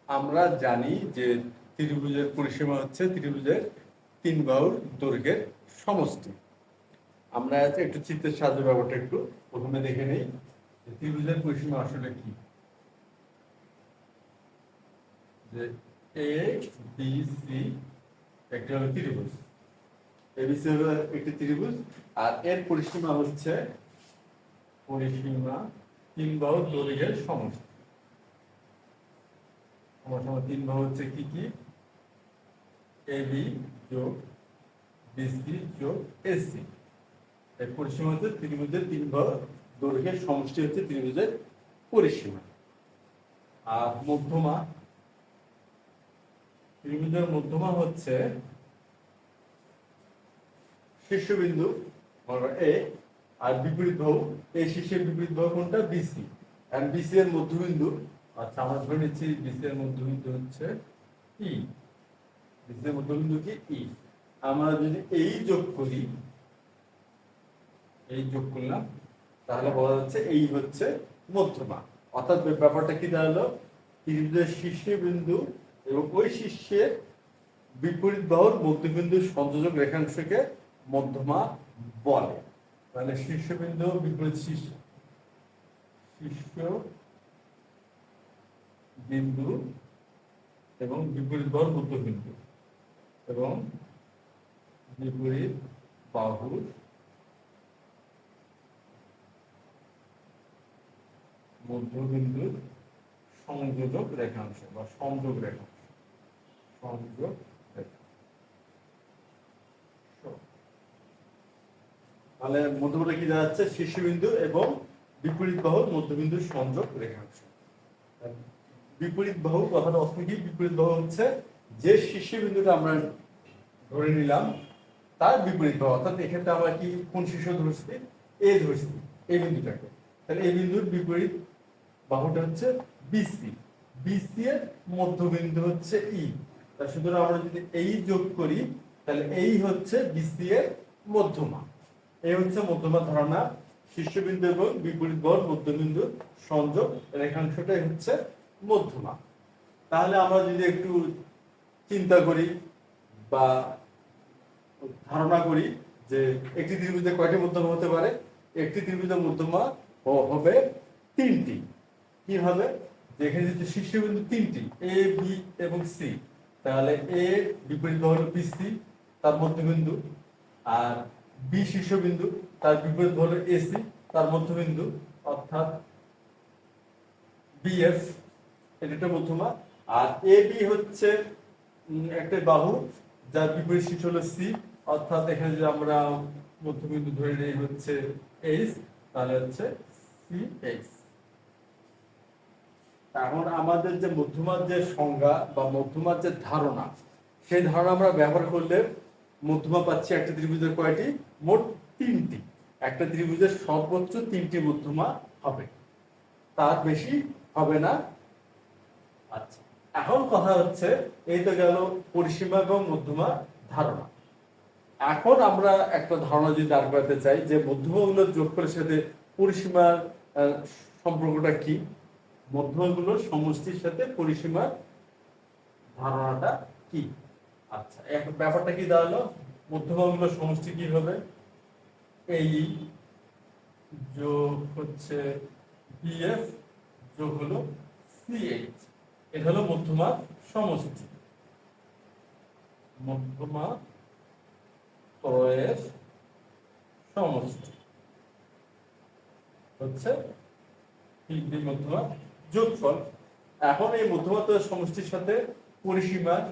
আমরা জানি যে ত্রিভুজের পরিসীমা হচ্ছে ত্রিভুজের তিন বাহুর দৈর্ঘ্যের সমষ্টি। আমরা একটু চিত্রের সাহায্যে ব্যাপারটা একটু প্রথমে দেখে নেই যে ত্রিভুজের পরিসীমা আসলে কি। যে এ বি সি একটি হলো ত্রিভুজ, এবিসি হলো একটি ত্রিভুজ, আর এর পরিসীমা হচ্ছে তিন বাহুর দৈর্ঘ্যের সমষ্টি। তিন বাহু হচ্ছে কি কি? এবি যোগ বিসি যোগ এসি। এর পরিসীমা হচ্ছে ত্রিভুজের তিন বাহুর দৈর্ঘ্যের সমষ্টি হচ্ছে ত্রিভুজের পরিসীমা। আর মধ্যমা, ত্রিভুজের মধ্যমা হচ্ছে শীর্ষবিন্দু এ, আর বিপরীত বাহু এই শীর্ষের বিপরীত বাহু কোনটা? বিসি। আর বিসি এর মধ্যবিন্দু, আচ্ছা আমরা ধরে নিচ্ছি বিসি এর মধ্যবিন্দু হচ্ছে ই। বিসি এর মধ্যবিন্দু কি? ই। আমরা যদি এই যোগ করি, এই যোগ করলাম, তাহলে বলা যাচ্ছে এই হচ্ছে মধ্যমা। অর্থাৎ ব্যাপারটা কি দাঁড়ালো? ত্রিভুজের শীর্ষবিন্দু এবং ওই শীর্ষের বিপরীত বাহুর মধ্যবিন্দুর সংযোজক রেখাংশকে মধ্যমা বলে। তাহলে শীর্ষবিন্দু বিপরীত শীর্ষ বিন্দু এবং বিপরীত বাহুর মধ্যবিন্দু এবং বিপরীত বাহুর মধ্যবিন্দুর সংযোজক রেখাংশ বা সংযোগ রেখাংশ। সংযোগ তাহলে মধ্যবিন্দু কি দাঁড়াচ্ছে? শীর্ষবিন্দু এবং বিপরীত বাহুর মধ্যবিন্দুর সংযোগ রেখাংশ। বিপরীত বাহু কথাটা অর্থ কি? বিপরীত বাহু হচ্ছে যে শীর্ষবিন্দুটা আমরা ধরে নিলাম তার বিপরীত বাহু। অর্থাৎ এক্ষেত্রে আমরা কি কোন শীর্ষ ধরছি? এ ধরছি, এই বিন্দুটাকে। তাহলে এই বিন্দুর বিপরীত বাহুটা হচ্ছে বিসি। বিসি এর মধ্যবিন্দু হচ্ছে ই। তাহলে সুতরাং আমরা যদি এই যোগ করি তাহলে এই হচ্ছে বিসি এর মধ্যমা। এই হচ্ছে মধ্যমা ধারণা। শীর্ষবিন্দু এবং বিপরীত বাহুর মধ্যবিন্দু সংযোগ রেখাংশটাই হচ্ছে মধ্যমা। তাহলে আমরা যদি একটু চিন্তা করি বা ধারণা করি যে একটি ত্রিভুজে কয়টি মধ্যমা হতে পারে? একটি ত্রিভুজের মধ্যমা হবে তিনটি। কি হবে? যেখানে যদি শীর্ষবিন্দু তিনটি এ বি এবং সি, তাহলে এ বিপরীত বাহু বিসি তার মধ্যবিন্দু, আর বি শীর্ষবিন্দু তার বিপরীত বাহু এসি তার মধ্যবিন্দু, অর্থাৎ বিএফ এটা মধ্যমা। আর এ বি হচ্ছে একটা বাহু যার বিপরীত শীর্ষ হলো সি, অর্থাৎ এখানে যদি আমরা মধ্যবিন্দু ধরে নেই হচ্ছে এইচ, তাহলে হচ্ছে সি এইচ। এখন আমাদের যে মধ্যমার যে সংজ্ঞা বা মধ্যমার যে ধারণা, সেই ধারণা আমরা ব্যবহার করলে মধ্যমা পাচ্ছি একটা ত্রিভুজের কয়টি? মোট তিনটি। একটা ত্রিভুজের সর্বোচ্চ তিনটি মধ্যমা হবে, তার বেশি হবে না। আচ্ছা, এখন কথা হচ্ছে এই তো গেল পরিসীমা এবং মধ্যমা ধারণা। এখন আমরা একটা ধারণা যদি দাঁড় করাতে চাই যে মধ্যমাগুলোর যোগফলের সাথে পরিসীমার সম্পর্কটা কি, মধ্যমাগুলোর সমষ্টির সাথে পরিসীমার ধারণাটা কি। আচ্ছা, এখন ব্যাপারটা কি দাঁড়ালো? মধ্যমাগুলোর সমষ্টি কি হবে? এই যোগ হচ্ছে বিএফ যোগ হলো সিএইচ। এটা হলো মধ্যমার সমষ্টি। মধ্যমা ত্রয়ের সমষ্টি হচ্ছে মধ্যমা যোগফল। এখন এই মধ্যমা ত্রয়ের সমষ্টির সাথে পরিসীমার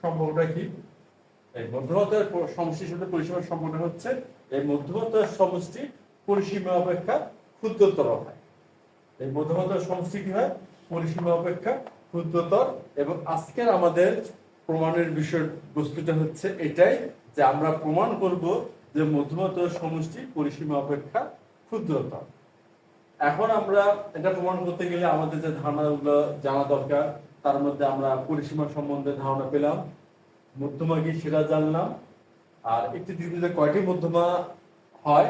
সম্পর্কটা কি? এই মধ্যমা ত্রয়ের সমষ্টির সাথে পরিসীমার সম্পর্ক হচ্ছে এই মধ্যমা ত্রয়ের সমষ্টি পরিসীমা অপেক্ষা ক্ষুদ্রতর হয়। এই মধ্যমা ত্রয়ের সমষ্টি কি হয়? পরিসীমা অপেক্ষা ক্ষুদ্রতর। এবং আজকের আমাদের প্রমাণের বিষয় বস্তুটা হচ্ছে এটাই যে আমরা প্রমাণ করব যে মধ্যমা ত্রয়ের সমষ্টি পরিসীমা অপেক্ষা ক্ষুদ্রতর। এখন আমরা এটা প্রমাণ করতে গেলে আমাদের যে ধারণাগুলো জানা দরকার, তার মধ্যে আমরা পরিসীমা সম্বন্ধে ধারণা পেলাম, মধ্যমা কি সেটা জানলাম, আর একটি ত্রিভুজে কয়টি মধ্যমা হয়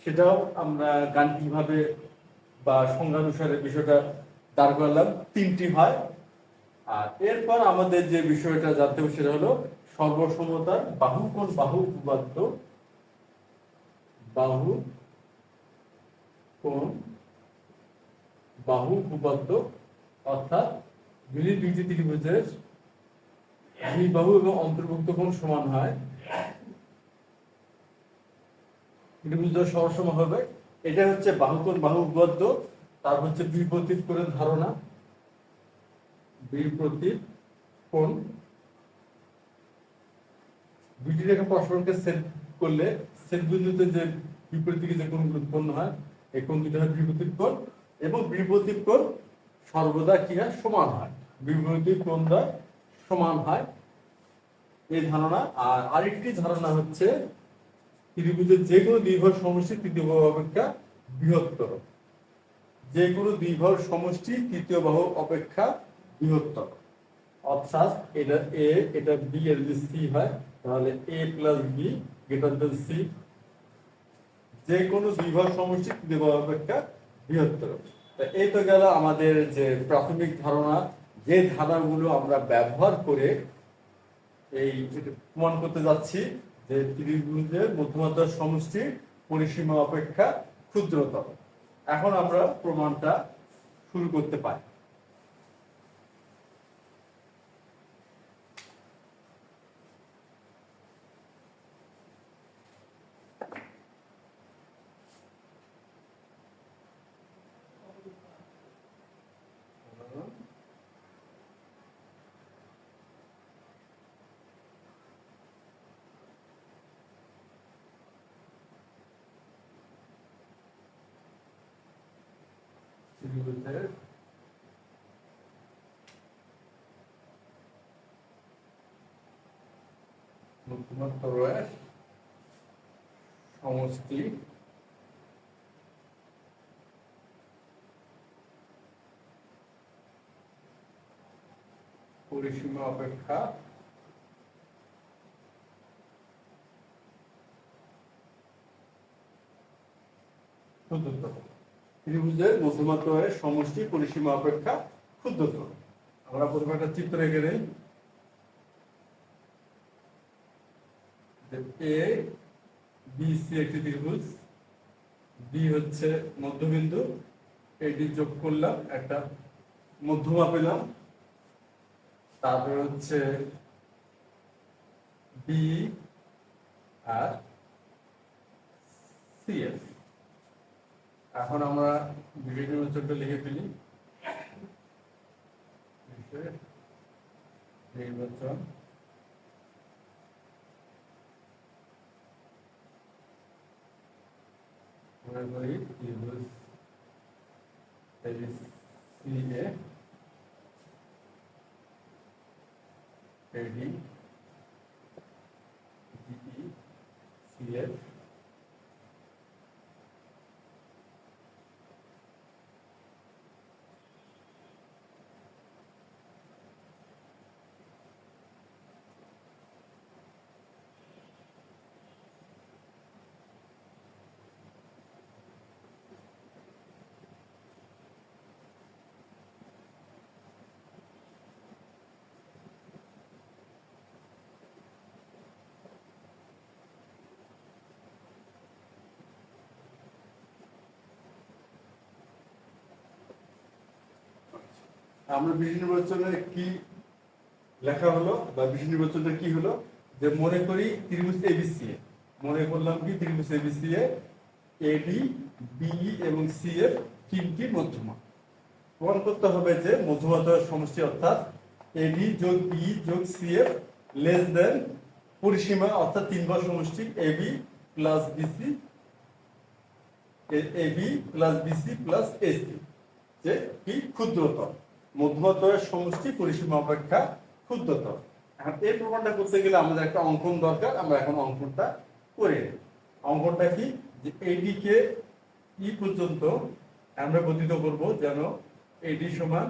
সেটাও আমরা গাণিতিকভাবে বা সংজ্ঞানুসারে বিষয়টা দাঁড় করলাম। তিনটি হয়। আর এরপর আমাদের যে বিষয়টা জানতে হবে সেটা হলো সর্বসমতার বাহু কোণ বাহু উপপাদ্য, বাহু কোণ বাহু উপপাদ্য, অর্থাৎ যদি দুইটি ত্রিভুজের দুই বাহু এবং অন্তর্ভুক্ত কোণ সমান হয়, ত্রিভুজ সম হবে, এটা হচ্ছে বাহু কোণ বাহু উপপাদ্য। তার হচ্ছে বিপরীত কোণের ধারণা, বিপরীত কোণ, দুইটি রেখা পরস্পরকে ছেদ করলে ছেদ বিন্দুতে যে বিপরীত দিকে যে কোণগুলো উৎপন্ন হয় এই কোণ দুটো হয় বিপরীত কোণ, এবং বিপরীত কোণ সর্বদা কি হয়, সমান হয়, বিপরীত কোণটা সমান হয়, এই ধারণা। আর আরেকটি ধারণা হচ্ছে ত্রিভুজের যে কোনো দ্বিঘর সমষ্টি তৃতীয় বাহু অপেক্ষা বৃহত্তর, যে কোনো দ্বিঘর সমষ্টি তৃতীয় বাহু অপেক্ষা বৃহত্তর। অর্থাৎ এটা এ, এটা বি, এর যদি সি হয় তাহলে A plus B greater than C, যে কোনো দ্বিঘর সমষ্টি তৃতীয় বাহু অপেক্ষা বৃহত্তর। এই তো গেল আমাদের যে প্রাথমিক ধারণা, যে ধারণাগুলো আমরা ব্যবহার করে এই প্রমাণ করতে যাচ্ছি যে ত্রিভুজের মধ্যমাত্রার সমষ্টি পরিসীমা অপেক্ষা ক্ষুদ্রতর। এখন আমরা প্রমাণটা শুরু করতে পারি। ত্রিভুজের মধ্যমাত্রার সমষ্টি পরিসীমা অপেক্ষা ক্ষুদ্রতর। ত্রিভুজের মধ্যমাত্রার সমষ্টি পরিসীমা অপেক্ষা ক্ষুদ্রতর। আমরা প্রথমে একটা চিত্র এঁকে নেই। এ বি সি একটি ত্রিভুজ, বি হচ্ছে মধ্যবিন্দু, এটি যোগ করলাম, একটা মধ্যমা পেলাম, তারপরে হচ্ছে বি আর সি এফ। এখন আমরা বিভিন্ন নির্বাচনটা লিখে ফেলি। নির্বাচন মনে করি ত্রিভুজ সি এ, এডি, ডিই, সি এফ, আমরা বিশেষ নির্বাচনে কি লেখা হলো বা বিশেষ নির্বাচনটা কি হলো, যে মনে করি ত্রিভুজ এবিসি, মনে করলাম কি ত্রিভুজ এবিসি এ এডি, বিই এবং সি এর তিনটি মধ্যমা। প্রমাণ করতে হবে যে মধ্যমাত্রার সমষ্টি অর্থাৎ এডি যোগ বি যোগ সি এফ লেস দেন পরিসীমা অর্থাৎ তিন ঘর সমষ্টি AB plus BC, AB plus BC plus AC, যে কি ক্ষুদ্রতর, মধ্যমাত্রার সমষ্টি পরিসীমা অপেক্ষা ক্ষুদ্রতর। এখন এই প্রমাণটা করতে গেলে আমাদের একটা অঙ্কন দরকার, আমরা এখন অঙ্কনটা করে নিই। অঙ্কনটা কি, যে এডি কে ই পর্যন্ত আমরা গঠিত করব যেন এডি সমান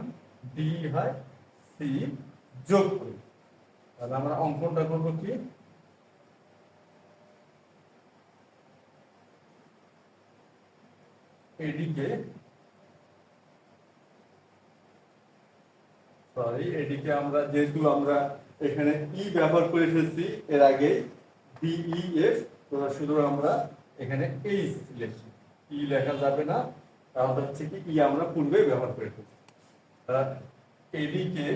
ডি হয় সি যোগ করি। তাহলে আমরা অঙ্কনটা করব কি, এডি কে সরি, এটিকে আমরা যেহেতু আমরা এখানে ই ব্যবহার করে ফেলছি এর আগে ডিইএফ, তো শুধু আমরা এখানে এইচ লিখি, ই লেখা যাবে না, কারণ হচ্ছে কি ই আমরা পূর্বে ব্যবহার করে ফেলছি। এদিকে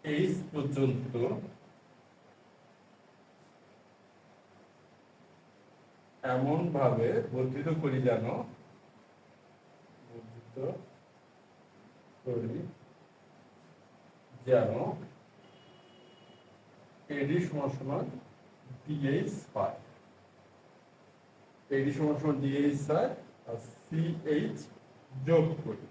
এইচ পর্যন্ত এমন ভাবে বর্ধিত করি যেন এডি সমান সমান ডিএইচ হয়, এডি সমান সমান ডিএইচ হয়, আর সিএইচ যোগ করি,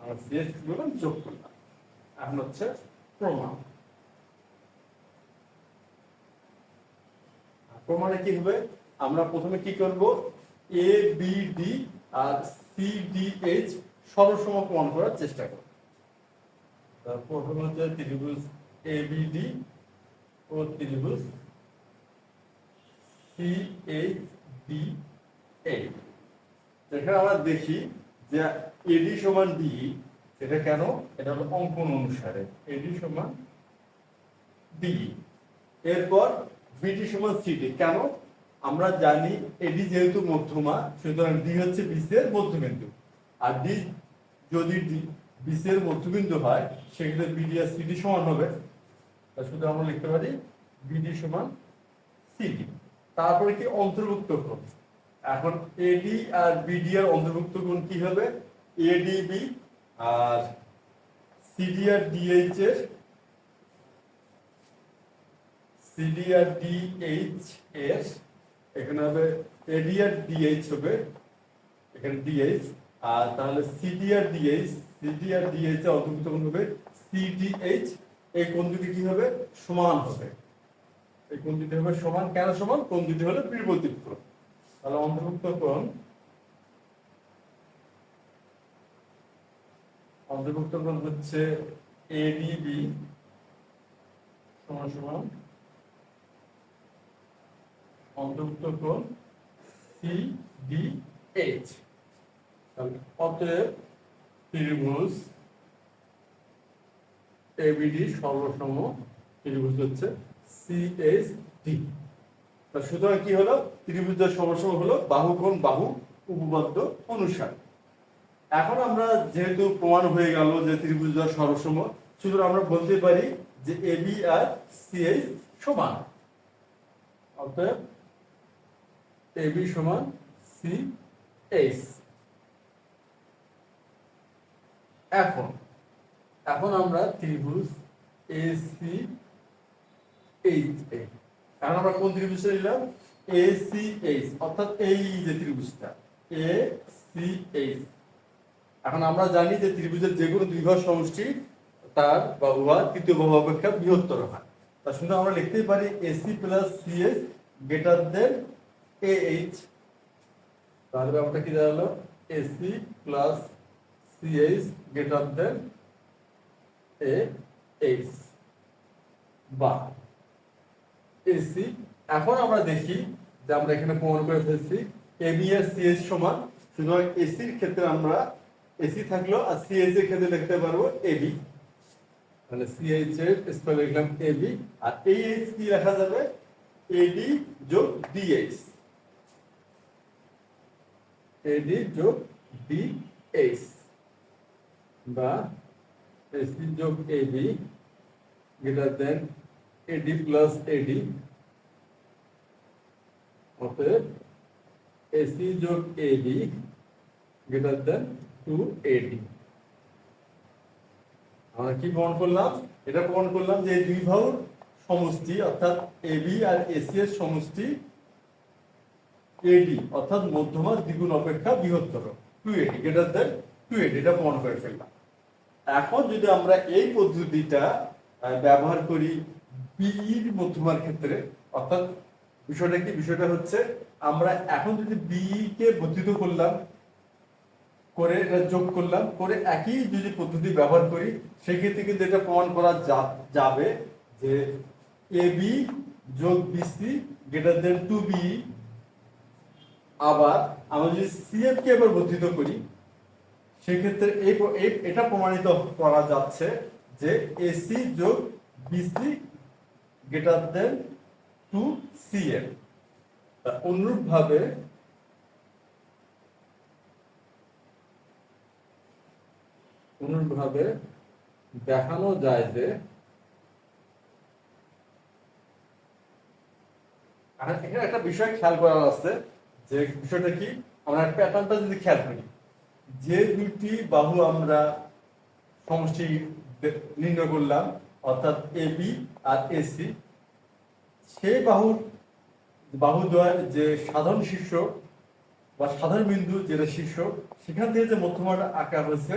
আর সিএইচ গুলো যোগ করলাম। এখন হচ্ছে প্রমাণ। প্রমাণে কি হবে, আমরা প্রথমে কি করব, A B D R C D H সরসম প্রমাণ করার চেষ্টা করব। প্রথমে হচ্ছে ত্রিভুজ এ বি ডি ও ত্রিভুজ সি এইচ ডি এ। এখানে আমরা দেখি যে এডি সমান ডি, এটা কেন, এটা হলো অঙ্কন অনুসারে এডি সমান ডি। এরপর বিডি সমান সিডি, কেন, আমরা জানি এডি যেহেতু মধ্যমা, সুতরাং ডি হচ্ছে বিসির মধ্যবিন্দু, আর ডি যদি বিসির মধ্যবিন্দু হয় সেক্ষেত্রে বিডি আর সিডি সমান হবে, শুধু আমরা লিখতে পারি বিডি সমান সিডি। তারপরে কি অন্তর্ভুক্ত কোণ, এখন এডি আর বিডি এর অন্তর্ভুক্ত কোণ কি হবে, এডিবি আর সিডি আর ডিএইচ এর, সিডি আর ডিএইচ এর এখানে হবে এডি আর ডিএইচ হবে, এখানে ডিএইচ, আর তাহলে সিডি আর ডিএইচ, সিডি আর ডিএইচ এর অন্তর্ভুক্ত কোণ হবে সিডিএইচ। এই কোণ দুটি কি হবে, সমান হবে, এই কোণ দুটি হবে সমান, কেন সমান, কোণ দুটি হলো বিপরীত কোণ। তাহলে অন্তর্ভুক্ত কোণ, অন্তর্ভুক্ত কোণ হচ্ছে এডিবি সমান সমান অন্তর্ভুক্ত কোণ সিডিএইচ। অতএব ত্রিভুজ এবিডি সর্বসম ত্রিভুজ হচ্ছে সিএইচডি। সুতরাং কি হলো, ত্রিভুজের সর্বসম হলো বাহু কোণ বাহু উপপাদ্য অনুসারে। এখন আমরা যেহেতু প্রমাণ হয়ে গেল যে ত্রিভুজের সর্বসম, সুতরাং আমরা বলতে পারি যে এবি আর সিএইচ সমান, অতএব এবি সমান সিএইচ। এখন এখন আমরা ত্রিভুজ এসি এইচ এ, এখন আমরা কোন ত্রিভুজটা নিলাম, এসিএইচ, অর্থাৎ এই যে ত্রিভুজটা এসিএইচ। এখন আমরা জানি যে ত্রিভুজের যে কোনো দুই বাহুর সমষ্টি তার বা উহা তৃতীয় বাহু অপেক্ষা বৃহত্তর হয়, তার সঙ্গে আমরা লিখতেই পারি AC plus CH greater than H. তাহলে ব্যাপারটা কি দাঁড়ালো, AC plus CH greater than H বা এসি। এখন আমরা দেখি যে আমরা এখানে প্রমাণ করে ফেলছি এবি আর সিএইচ সমান, সুতরাং এসির ক্ষেত্রে আমরা এসি থাকলো আর সিএইচ এর ক্ষেত্রে লিখতে পারবো এবি, তাহলে সিএইচ এর স্কয়ার লিখলাম এবি, আর এইচ কি লেখা যাবে, এডি যোগ ডিএইচ, এডি যোগ ডিএইচ বা এসি যোগ AB greater than AD plus AD, অতএব এসি যোগ এবি গ্রেটার দেন 2AD। আমরা কি প্রমাণ করলাম, এটা প্রমাণ করলাম যে দুই বাহুর সমষ্টি অর্থাৎ এবি আর এসি এর সমষ্টি এডি অর্থাৎ মধ্যমার দ্বিগুণ অপেক্ষা বৃহত্তর 2AD গ্রেটার দেন 2AD, এটা প্রমাণ করে ফেললাম। এখন যদি আমরা এই পদ্ধতিটা ব্যবহার করি বির মধ্যমার ক্ষেত্রে, অর্থাৎ বিষয়টা কি, বিষয়টা হচ্ছে আমরা এখন যদি বি কে বর্ধিত করলাম করে এটা যোগ করলাম করে একই যদি পদ্ধতি ব্যবহার করি, সেক্ষেত্রে কিন্তু এটা প্রমাণ করা যাবে যে এবি যোগ বিসি গ্রেটার দেন 2B। আবার আমরা যদি সিএফ কে আবার বর্ধিত করি, সেক্ষেত্রে এটা প্রমাণিত করা যাচ্ছে যে এসি যোগ বিসি গ্রেটার দেন 2CF। অনুরূপভাবে দেখানো যায় যে এখানে একটা বিষয় খেয়াল করার আছে, যে বিষয়টা কি, আমরা প্যাটার্নটা যদি খেয়াল করি, যে দুটি বাহু আমরা সমষ্টি নির্ণয় করলাম অর্থাৎ এবি আর এসি, সেই বাহুদ্বয়ের যে সাধারণ শীর্ষ বা সাধারণ বিন্দু যেটা শীর্ষ, সেখান থেকে যে মধ্যমাটা আঁকা হয়েছে,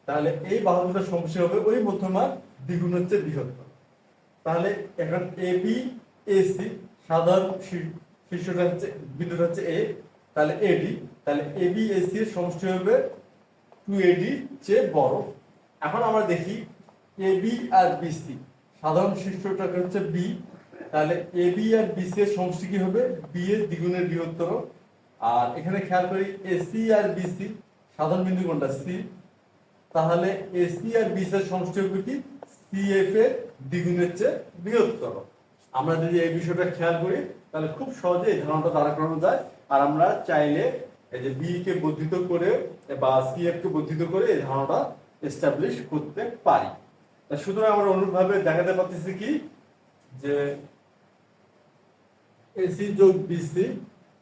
তাহলে এই বাহু দুটোর সমষ্টি হবে ওই মধ্যমার দ্বিগুণ হচ্ছে বৃহত্তর। তাহলে এখন এবি এসি সাধারণ শীর্ষটা হচ্ছে বিন্দুটা হচ্ছে এ, তাহলে এডি, তাহলে এবি এসি এর সমষ্টি হবে 2AD চেয়ে বড়। এখন আমরা দেখি এবি আর বিসি সাধারণ শীর্ষটা হচ্ছে বি, তাহলে এবি আর বিসি এর সমষ্টি কি হবে, বি এর দ্বিগুণের বৃহত্তর। আর এখানে খেয়াল করি এসি আর বিসি সাধারণ বিন্দু কোনটা, সি, তাহলে এসি আর বিসি এর সমষ্টি হবে কি, সিএফ এর দ্বিগুণের চেয়ে বৃহত্তর। আমরা যদি এই বিষয়টা খেয়াল করি তাহলে খুব সহজে এই ধারণাটা দাঁড়া করানো যায়। আর আমরা চাইলে এই যে বি কে বর্ধিত করে বা সিএফ কে বর্ধিত করে এই ধারণাটা এস্টাবলিশ করতে পারি। সুতরাং আমরা অনুরূপভাবে দেখাতে পারতেছি কি, যে এসি যোগ বিসি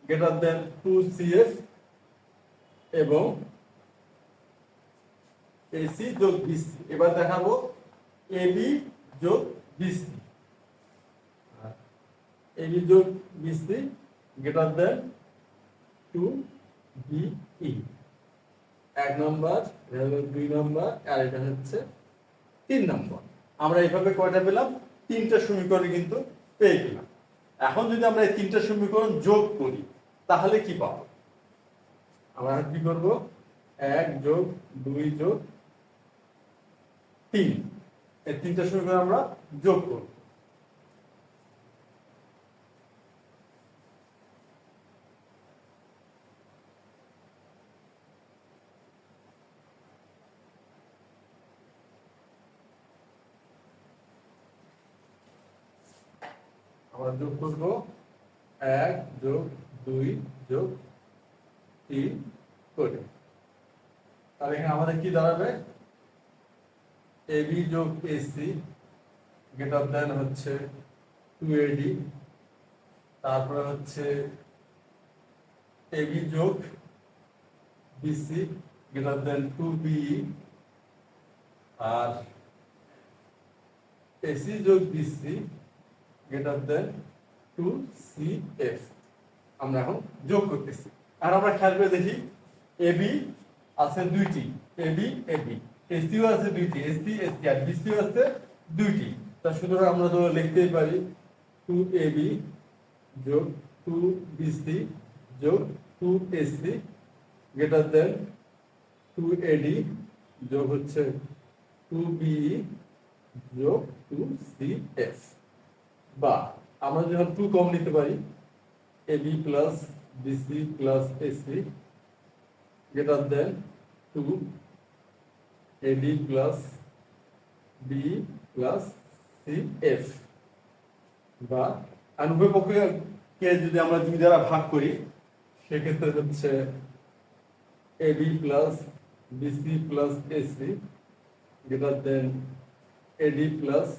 গ্রেটার দেন 2CF এবং এসি যোগ বিসি। এবার দেখাবো এবি যোগ বিসি, এবি যোগ বিসি গ্রেটার দেন 2BE। 1 নম্বর, 2 নম্বর, আর এটা হচ্ছে 3 নম্বর। আমরা এইভাবে কয়টা পেলাম, 3টা সমীকরণ কিন্তু পেয়ে গেলাম। এখন যদি আমরা এই 3টা সমীকরণ যোগ করি তাহলে কি পাবো, আমরা কি করব, 1 যোগ 2 যোগ 3, এই 3টা সমীকরণ আমরা যোগ করব। আমরা যোগ করব 1 যোগ 2 যোগ 3 করে। তাহলে এখানে আমাদের কি দাঁড়াবে, এবি যোগ এসি গ্রেটার দেন হচ্ছে 2AD, তারপরে হচ্ছে এবি যোগ বিসি গ্রেটার দেন 2BE, আর এসি যোগ বিসি গ্রেটার দেন 2CF। আমরা এখন যোগ করতেছি। আর আমরা খেয়াল করে দেখি এবি আছে 2টি, এবি এবি, এসিও আছে 2টি, এসি এসি, আর বিসিও আছে 2টি। তা সুতরাং আমরা তো লিখতেই পারি 2AB যোগ 2BC যোগ 2AC গ্রেটার দেন 2AD যোগ হচ্ছে 2BE যোগ 2CF। বা আমরা যখন 2 কম নিতে পারি, AB plus BC plus AC greater than 2AD plus B plus CF। বা উভয় পক্ষকে যদি আমরা 2 দ্বারা ভাগ করি, সেক্ষেত্রে হচ্ছে AB plus BC plus AC greater than AD plus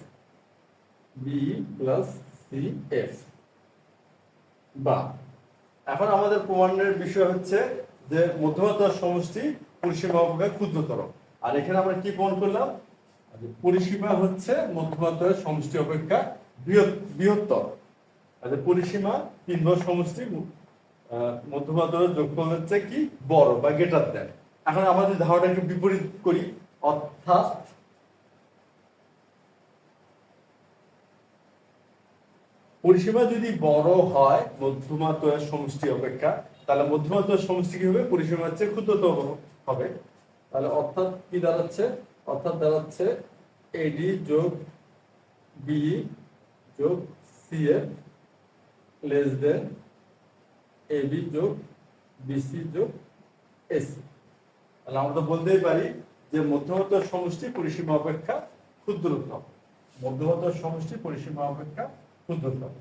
B plus CF। বা এখন আমাদের প্রমাণের বিষয় হচ্ছে যে মধ্যমাত্রার সমষ্টি পরিসীমা অপেক্ষা ক্ষুদ্রতর। আর এখানে আমরা কি প্রমাণ করলাম, পরিসীমা হচ্ছে মধ্যমাত্রার সমষ্টি অপেক্ষা বৃহত্তর। আচ্ছা, পরিসীমা 3 বার সমষ্টি মধ্যমাত্রার যোগফল হচ্ছে কি, বড় বা গ্রেটার দেন। এখন আমাদের ধারণা একটু বিপরীত করি, অর্থাৎ পরিসীমা যদি বড় হয় মধ্যমাত্রার সমষ্টি অপেক্ষা, তাহলে মধ্যমাত্রার সমষ্টি কি হবে, পরিসীমা হচ্ছে ক্ষুদ্রতর হবে। তাহলে অর্থাৎ কি দাঁড়াচ্ছে, অর্থাৎ দাঁড়াচ্ছে এডি যোগ বি যোগ CF লেস দেন এবি যোগ বিসি যোগ এসি। তাহলে আমরা তো বলতেই পারি যে মধ্যমাত্রার সমষ্টি পরিসীমা অপেক্ষা ক্ষুদ্রতম। মধ্যমাত্রার সমষ্টি পরিসীমা অপেক্ষা ক্ষুদ্রতম।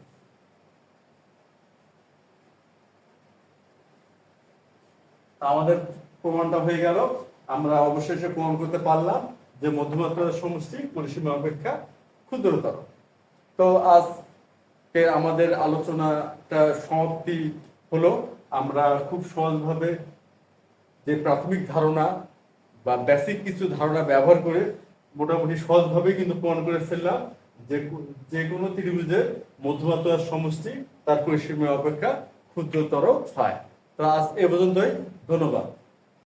আমাদের প্রমাণটা হয়ে গেল, আমরা অবশেষে প্রমাণ করতে পারলাম যে মধ্যমাত্রার সমষ্টি পরিসীমা অপেক্ষা ক্ষুদ্রতর। তো আজকে আমাদের আলোচনাটা সমাপ্তি হলো। আমরা খুব সহজভাবে যে প্রাথমিক ধারণা বা বেসিক কিছু ধারণা ব্যবহার করে মোটামুটি সহজভাবে কিন্তু প্রমাণ করে ফেললাম যে যে কোনো ত্রিভুজের মধ্যমাত্রার সমষ্টি তার পরিসীমা অপেক্ষা ক্ষুদ্রতর হয়। তো আজ এ পর্যন্তই, ধন্যবাদ।